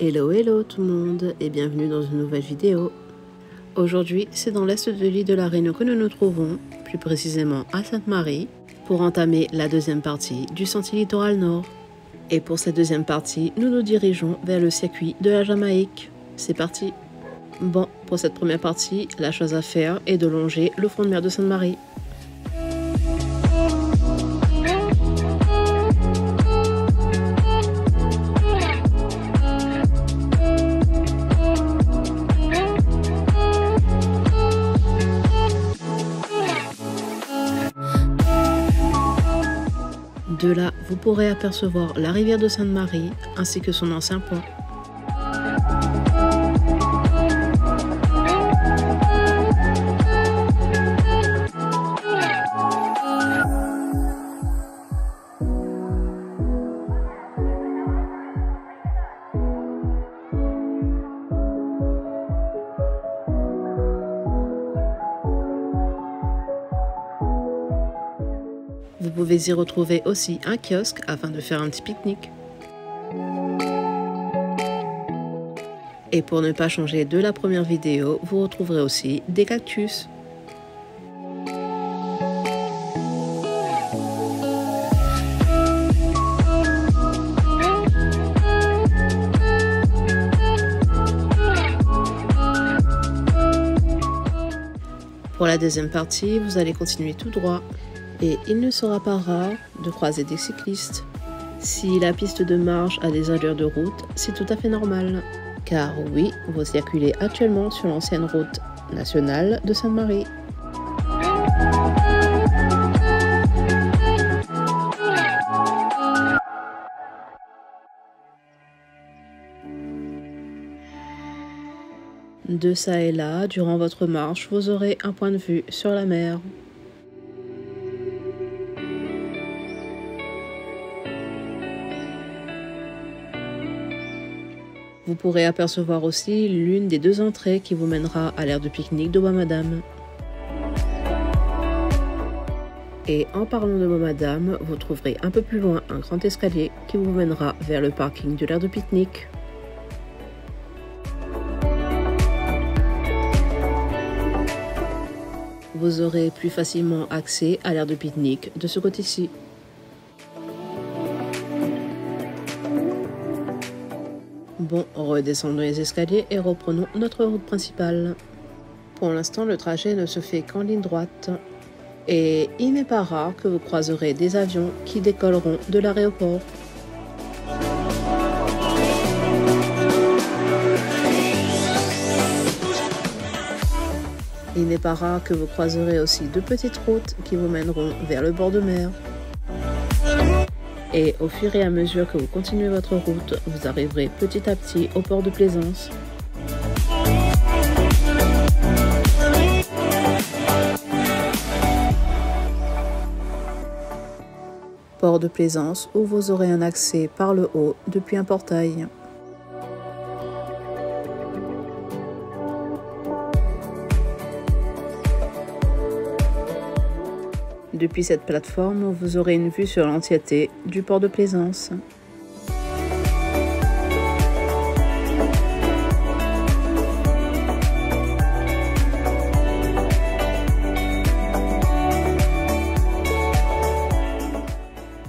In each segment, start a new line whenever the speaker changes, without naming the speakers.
Hello hello tout le monde et bienvenue dans une nouvelle vidéo. Aujourd'hui c'est dans l'est de l'île de la Réunion que nous nous trouvons, plus précisément à Sainte-Marie, pour entamer la deuxième partie du Sentier Littoral Nord. Et pour cette deuxième partie, nous nous dirigeons vers le circuit de la Jamaïque. C'est parti! Bon, pour cette première partie, la chose à faire est de longer le front de mer de Sainte-Marie. De là, vous pourrez apercevoir la rivière de Sainte-Marie ainsi que son ancien pont. Vous pouvez y retrouver aussi un kiosque afin de faire un petit pique-nique. Et pour ne pas changer de la première vidéo, vous retrouverez aussi des cactus. Pour la deuxième partie, vous allez continuer tout droit. Et il ne sera pas rare de croiser des cyclistes. Si la piste de marche a des allures de route, c'est tout à fait normal. Car oui, vous circulez actuellement sur l'ancienne route nationale de Sainte-Marie. De ça et là, durant votre marche, vous aurez un point de vue sur la mer. Vous pourrez apercevoir aussi l'une des deux entrées qui vous mènera à l'aire de pique-nique de Bois-Madame. Et en parlant de Bois-Madame, vous trouverez un peu plus loin un grand escalier qui vous mènera vers le parking de l'aire de pique-nique. Vous aurez plus facilement accès à l'aire de pique-nique de ce côté-ci. Bon, redescendons les escaliers et reprenons notre route principale. Pour l'instant, le trajet ne se fait qu'en ligne droite. Et il n'est pas rare que vous croiserez des avions qui décolleront de l'aéroport. Il n'est pas rare que vous croiserez aussi de petites routes qui vous mèneront vers le bord de mer. Et au fur et à mesure que vous continuez votre route, vous arriverez petit à petit au port de Plaisance. Port de Plaisance où vous aurez un accès par le haut depuis un portail. Depuis cette plateforme, vous aurez une vue sur l'entièreté du port de Plaisance.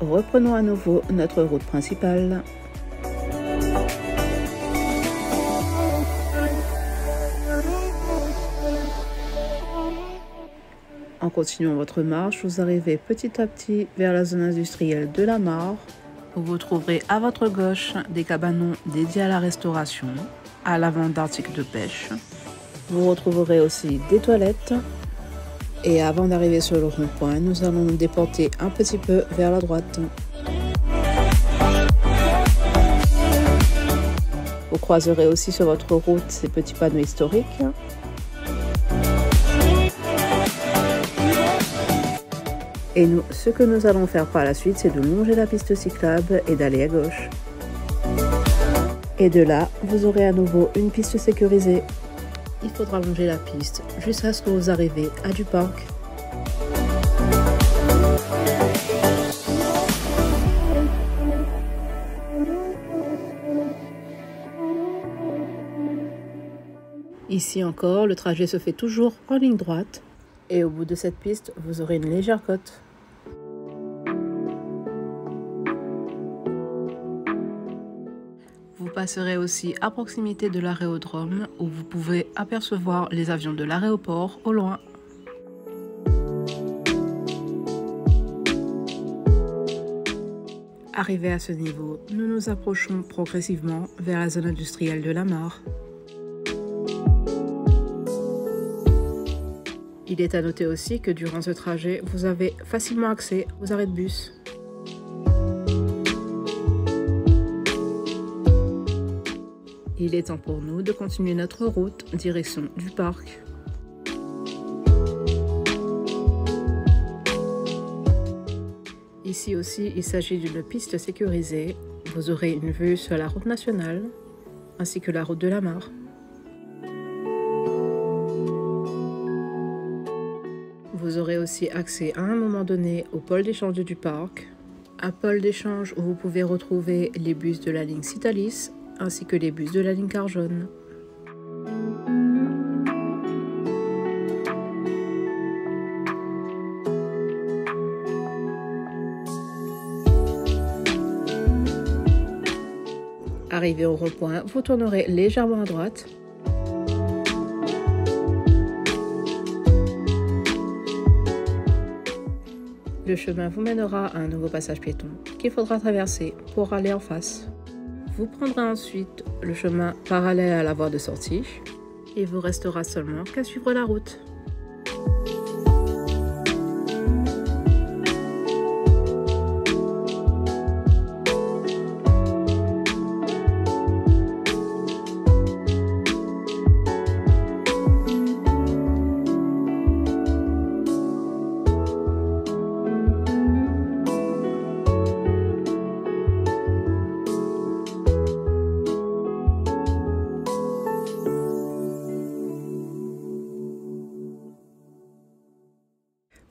Reprenons à nouveau notre route principale. En continuant votre marche, vous arrivez petit à petit vers la zone industrielle de la Mare, où vous trouverez à votre gauche des cabanons dédiés à la restauration, à la vente d'articles de pêche. Vous retrouverez aussi des toilettes. Et avant d'arriver sur le rond-point, nous allons nous déporter un petit peu vers la droite. Vous croiserez aussi sur votre route ces petits panneaux historiques. Et nous, ce que nous allons faire par la suite, c'est de longer la piste cyclable et d'aller à gauche. Et de là, vous aurez à nouveau une piste sécurisée. Il faudra longer la piste jusqu'à ce que vous arrivez à du parc. Ici encore, le trajet se fait toujours en ligne droite et au bout de cette piste, vous aurez une légère côte. Vous passerez aussi à proximité de l'aérodrome où vous pouvez apercevoir les avions de l'aéroport au loin. Arrivé à ce niveau, nous nous approchons progressivement vers la zone industrielle de la Mare. Il est à noter aussi que durant ce trajet, vous avez facilement accès aux arrêts de bus. Il est temps pour nous de continuer notre route direction du parc. Ici aussi, il s'agit d'une piste sécurisée. Vous aurez une vue sur la route nationale ainsi que la route de la Mare. Vous aurez aussi accès à un moment donné au pôle d'échange du parc, un pôle d'échange où vous pouvez retrouver les bus de la ligne Citalis ainsi que les bus de la ligne Car Jaune. Arrivé au rond-point, vous tournerez légèrement à droite. Le chemin vous mènera à un nouveau passage piéton qu'il faudra traverser pour aller en face. Vous prendrez ensuite le chemin parallèle à la voie de sortie. Il vous restera seulement qu'à suivre la route.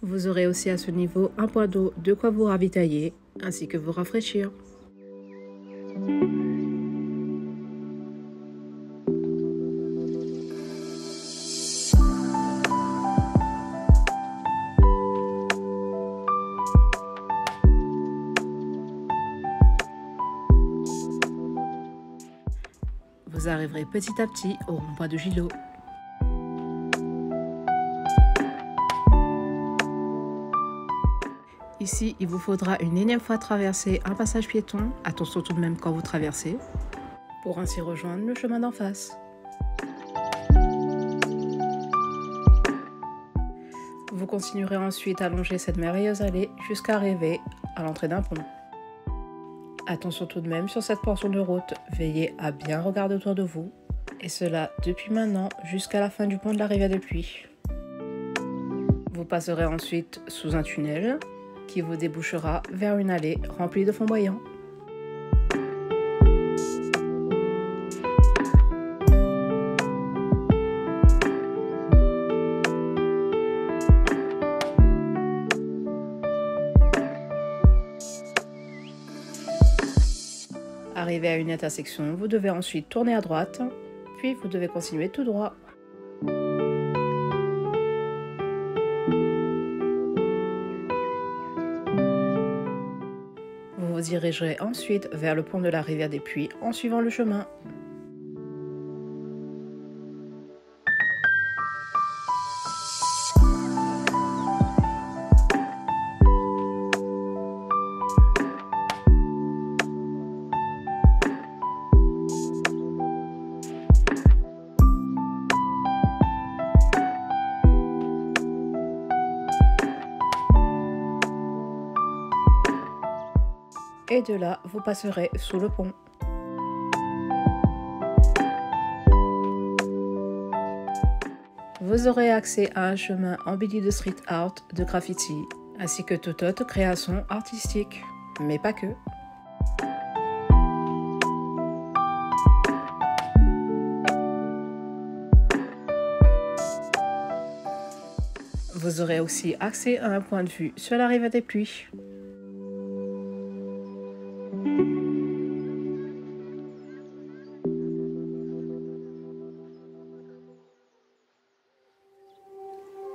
Vous aurez aussi à ce niveau un point d'eau de quoi vous ravitailler ainsi que vous rafraîchir. Vous arriverez petit à petit au rond-point de Gillot. Ici, il vous faudra une énième fois traverser un passage piéton, attention tout de même quand vous traversez, pour ainsi rejoindre le chemin d'en face. Vous continuerez ensuite à longer cette merveilleuse allée jusqu'à arriver à l'entrée d'un pont. Attention tout de même sur cette portion de route, veillez à bien regarder autour de vous, et cela depuis maintenant jusqu'à la fin du pont de la rivière des Pluies. Vous passerez ensuite sous un tunnel qui vous débouchera vers une allée remplie de flamboyants. Arrivé à une intersection, vous devez ensuite tourner à droite, puis vous devez continuer tout droit. Vous vous dirigerez ensuite vers le pont de la rivière des Pluies en suivant le chemin. Et de là, vous passerez sous le pont. Vous aurez accès à un chemin embelli de street art, de graffiti, ainsi que toute autre création artistique, mais pas que. Vous aurez aussi accès à un point de vue sur la rivière des Pluies.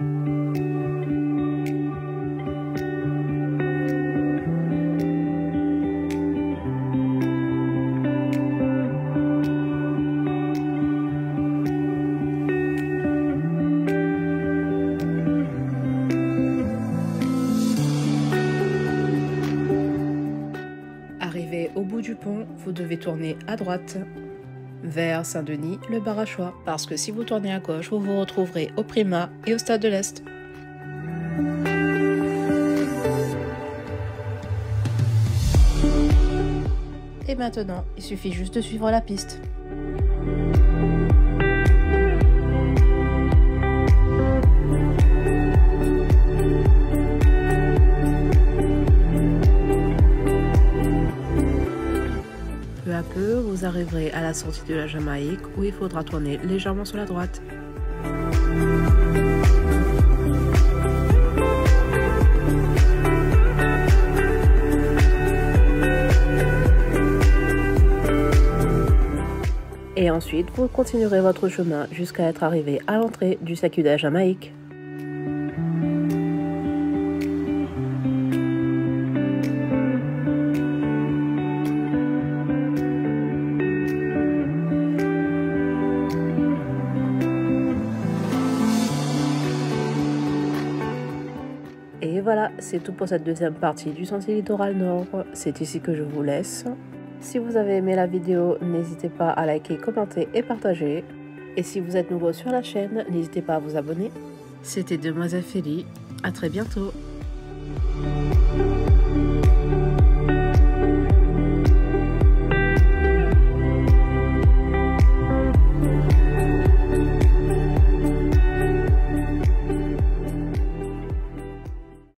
Arrivé au bout du pont, vous devez tourner à droite vers Saint-Denis, le bar à choix. Parce que si vous tournez à gauche, vous vous retrouverez au Prima et au Stade de l'Est. Et maintenant, il suffit juste de suivre la piste. Peu à peu, vous arriverez à la sortie de la Jamaïque où il faudra tourner légèrement sur la droite. Et ensuite, vous continuerez votre chemin jusqu'à être arrivé à l'entrée du Circuit de la Jamaïque. Et voilà, c'est tout pour cette deuxième partie du Sentier Littoral Nord. C'est ici que je vous laisse. Si vous avez aimé la vidéo, n'hésitez pas à liker, commenter et partager. Et si vous êtes nouveau sur la chaîne, n'hésitez pas à vous abonner. C'était Demoiselle Félie. À très bientôt.